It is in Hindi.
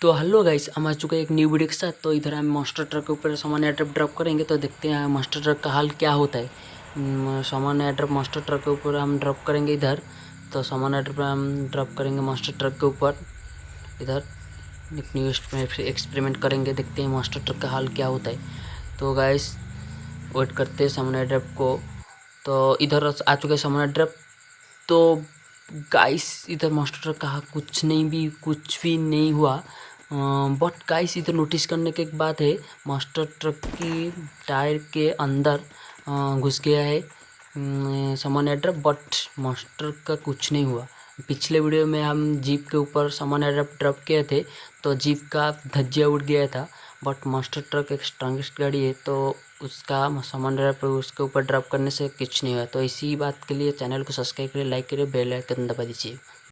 तो हेलो गाइस, हम आ चुके हैं एक न्यू वीडियो के साथ। तो इधर हम मास्टर ट्रक के ऊपर सामान एयरड्रॉप ड्रॉप करेंगे, तो देखते हैं मास्टर ट्रक का हाल क्या होता है। सामान एयरड्रॉप मास्टर ट्रक के ऊपर हम ड्रॉप करेंगे इधर। तो सामान एयरड्रॉप हम ड्रॉप करेंगे मास्टर ट्रक के ऊपर। इधर एक न्यू एक्सपेरिमेंट करेंगे, देखते हैं मास्टर ट्रक का हाल क्या होता है। तो गाइस वेट करते हैं सामान एयरड्रॉप को। तो इधर आ चुके हैं सामान एयरड्रॉप। तो गाइस इधर मास्टर ट्रक कहा कुछ भी नहीं हुआ। बट गाइस इधर नोटिस करने की एक बात है, मास्टर ट्रक की टायर के अंदर घुस गया है सामान एयरड्रॉप, बट मास्टर का कुछ नहीं हुआ। पिछले वीडियो में हम जीप के ऊपर सामान एयरड्रॉप ड्रॉप किए थे, तो जीप का धज्जिया उड़ गया था। बट मास्टर ट्रक एक स्ट्रांगेस्ट गाड़ी है, तो उसका सामान ड्रॉप उसके ऊपर ड्रॉप करने से कुछ नहीं हुआ। तो इसी बात के लिए चैनल को सब्सक्राइब करिए, लाइक करिए, बेल आइकन दबा दीजिए।